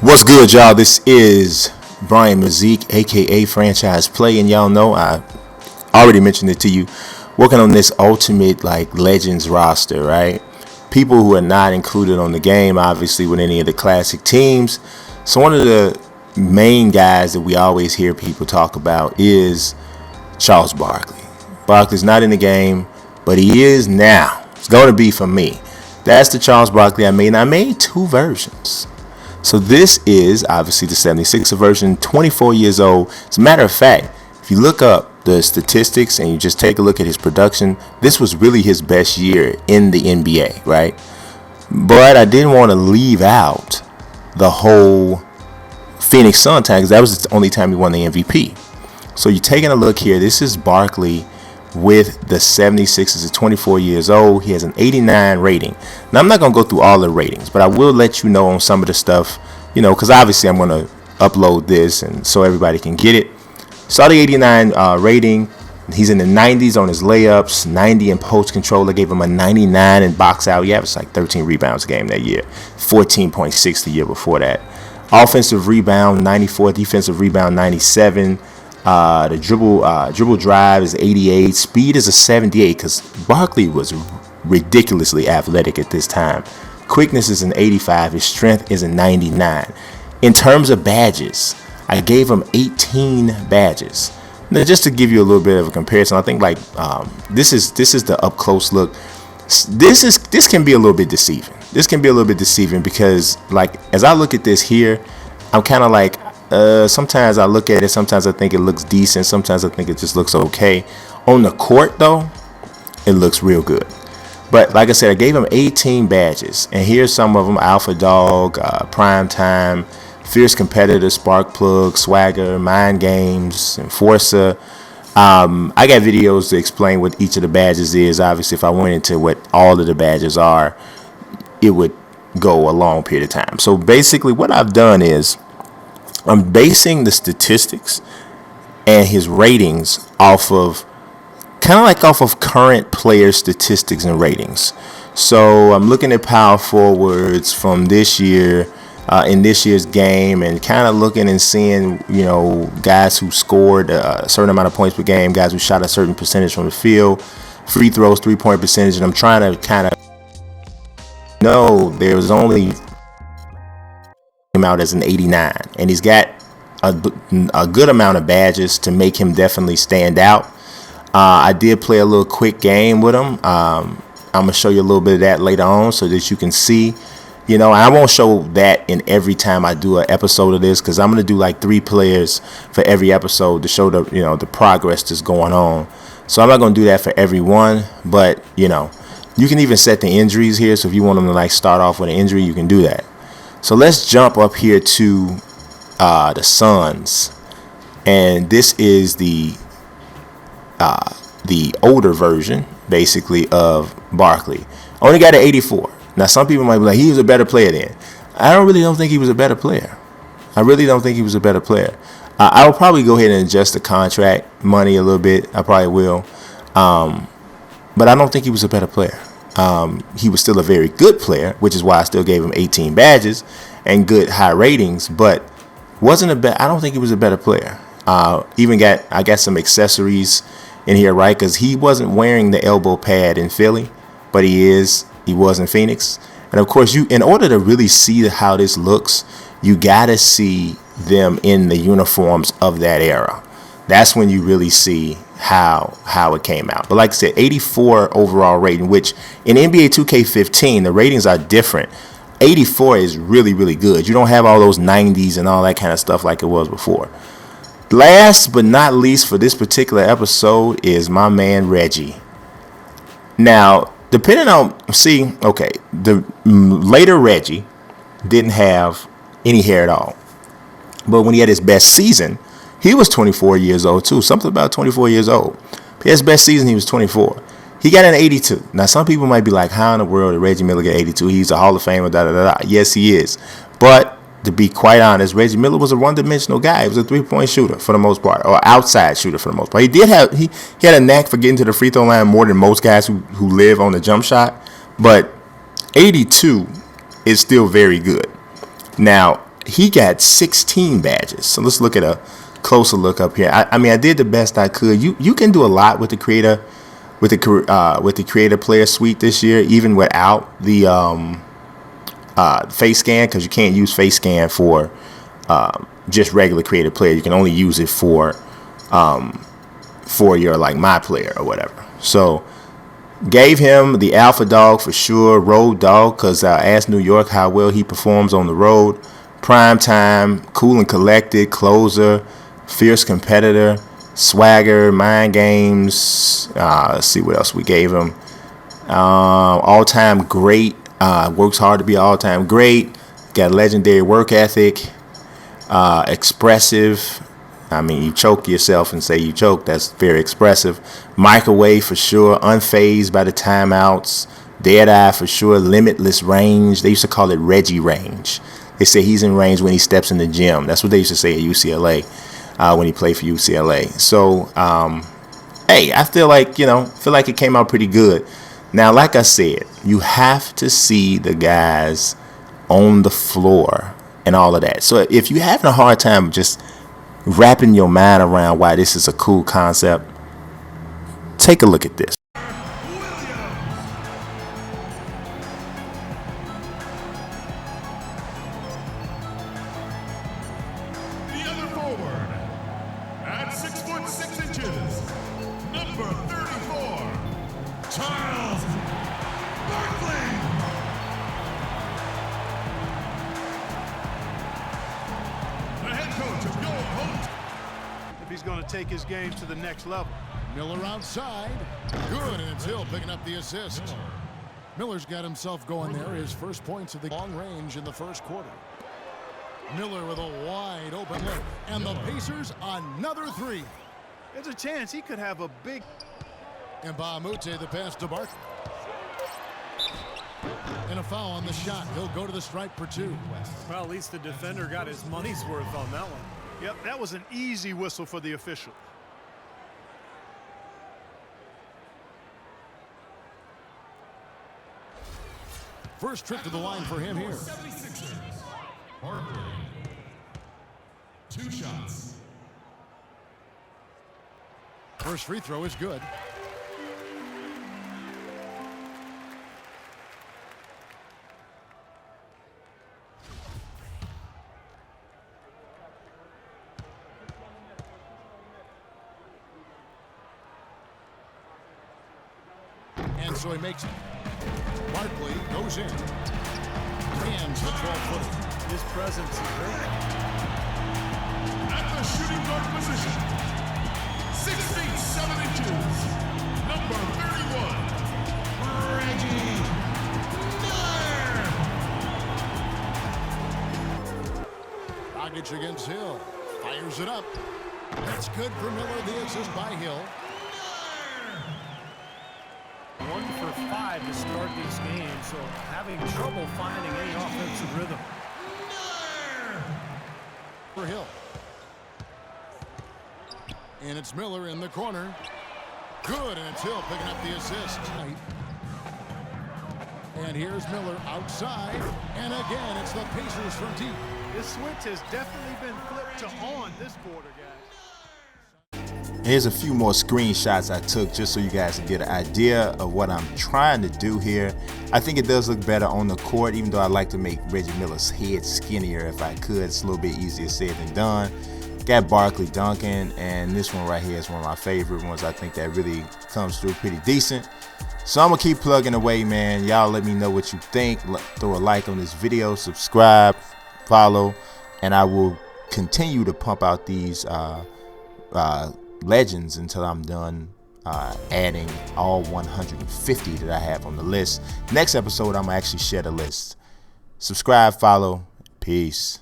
What's good, y'all? This is Brian Mazik, aka Franchise Play, and y'all know I already mentioned it to you. Working on this ultimate legends roster, right? People who are not included on the game, obviously, with any of the classic teams. So one of the main guys that we always hear people talk about is Charles Barkley. Barkley's not in the game, but he is now. It's going to be for me. That's the Charles Barkley I made. And I made two versions. So this is obviously the 76er version, 24 years old. As a matter of fact, if you look up the statistics and you just take a look at his production, this was really his best year in the NBA, right? But I didn't want to leave out the whole Phoenix Sun time because that was the only time he won the MVP. So you're taking a look here. This is Barkley with the 76ers at 24 years old. He has an 89 rating. Now, I'm not going to go through all the ratings, but I will let you know on some of the stuff, because obviously I'm going to upload this and so everybody can get it. Saw the 89 rating. He's in the 90s on his layups, 90 in post control. I gave him a 99 in box out. Yeah, it was like 13 rebounds a game that year, 14.6 the year before that. Offensive rebound, 94. Defensive rebound, 97. The dribble drive is 88. Speed is a 78 because Barkley was ridiculously athletic at this time. Quickness is an 85. His strength is a 99. In terms of badges, I gave him 18 badges. Now, just to give you a little bit of a comparison, I think this is the up close look. This can be a little bit deceiving. This can be a little bit deceiving because as I look at this here, I'm kind of sometimes I look at it, sometimes I think it looks decent, sometimes I think it just looks okay. On the court, though, it looks real good. But like I said, I gave him 18 badges, and here's some of them: Alpha Dog, Prime Time, Fierce Competitor, Spark Plug, Swagger, Mind Games, Enforcer. I got videos to explain what each of the badges is. Obviously, if I went into what all of the badges are, it would go a long period of time. So basically what I've done is I'm basing the statistics and his ratings off of current player statistics and ratings. So I'm looking at power forwards from this year, in this year's game, and kind of looking and seeing, guys who scored a certain amount of points per game, guys who shot a certain percentage from the field, free throws, 3-point percentage, and I'm trying to kind of know there was only him out as an 89, and he's got a good amount of badges to make him definitely stand out. I did play a little quick game with him. I'm gonna show you a little bit of that later on so that you can see, and I won't show that in every time I do an episode of this because I'm gonna do like 3 players for every episode to show the progress that's going on. So I'm not gonna do that for every one, but you can even set the injuries here. So if you want them to start off with an injury, you can do that. So let's jump up here to the Suns, and this is the older version, basically, of Barkley. Only got an 84. Now, some people might be like, he was a better player then. I don't think he was a better player. I really don't think he was a better player. I will probably go ahead and adjust the contract money a little bit. I probably will. But I don't think he was a better player. He was still a very good player, which is why I still gave him 18 badges and good high ratings, but I don't think he was a better player. I got some accessories in here, right? Because he wasn't wearing the elbow pad in Philly, but he was in Phoenix. And of course, in order to really see how this looks, you gotta see them in the uniforms of that era. That's when you really see how it came out. But like I said, 84 overall rating, which in NBA 2K15, the ratings are different. 84 is really, really good. You don't have all those 90s and all that kind of stuff like it was before. Last but not least for this particular episode is my man Reggie. Now, depending on, the later Reggie didn't have any hair at all. But when he had his best season, he was 24 years old too. Something about 24 years old. His best season, he was 24. He got an 82. Now, some people might be like, how in the world did Reggie Miller get 82? He's a Hall of Famer, da-da-da-da. Yes, he is. But to be quite honest, Reggie Miller was a one-dimensional guy. He was a 3-point shooter for the most part, or outside shooter for the most part. He had a knack for getting to the free throw line more than most guys who live on the jump shot. But 82 is still very good. Now, he got 16 badges. So let's look at a closer look up here. I mean, I did the best I could. You can do a lot with the creator player suite this year, even without the face scan, because you can't use face scan for just regular creative player. You can only use it for your like my player or whatever. So gave him the alpha dog for sure, road dog, because I asked New York how well he performs on the road. Prime time, cool and collected, closer, fierce competitor, swagger, mind games. Let's see what else we gave him. All-time great. Works hard to be all-time great. Got legendary work ethic. Expressive. I mean, you choke yourself and say you choke. That's very expressive. Microwave for sure. Unfazed by the timeouts. Dead eye for sure. Limitless range. They used to call it Reggie range. They say he's in range when he steps in the gym. That's what they used to say at UCLA when he played for UCLA. So, hey, I feel like it came out pretty good. Now, like I said, you have to see the guys on the floor and all of that. So if you're having a hard time just wrapping your mind around why this is a cool concept, take a look at this. The other forward, at 6'6", number 34, Charles Barkley. The head coach of your opponent. If he's going to take his game to the next level. Miller outside. Good, and it's Hill picking up the assist. Miller's got himself going there. His first points of the long range in the first quarter. Miller with a wide open look. And the Pacers another three. There's a chance he could have a big... And Bahamute the pass to Barkley. And a foul on the shot. He'll go to the stripe for two. Well, at least the defender got his money's worth on that one. Yep, that was an easy whistle for the official. First trip to the line for him here. 76ers, Barkley. 2 shots. First free throw is good. And so he makes it. Barkley goes in. Hands the 12-footer. His presence is great. At the shooting guard position, 6 feet 7 inches, number 31, Reggie Miller. Dragic against Hill. Fires it up. That's good for Miller. The assist by Hill. 1 for 5 to start these games, so having trouble finding any offensive rhythm. For Hill. And it's Miller in the corner. Good, and it's Hill picking up the assist. And here's Miller outside. And again, it's the Pacers from deep. This switch has definitely been flipped to on this quarter, guys. Here's a few more screenshots I took just so you guys can get an idea of what I'm trying to do here. I think it does look better on the court, even though I like to make Reggie Miller's head skinnier if I could. It's a little bit easier said than done. Got Barkley dunking, and this one right here is one of my favorite ones. I think that really comes through pretty decent. So I'm going to keep plugging away, man. Y'all let me know what you think. Throw a like on this video, subscribe, follow, and I will continue to pump out these legends until I'm done adding all 150 that I have on the list. Next episode, I'm going to actually share the list. Subscribe, follow, peace.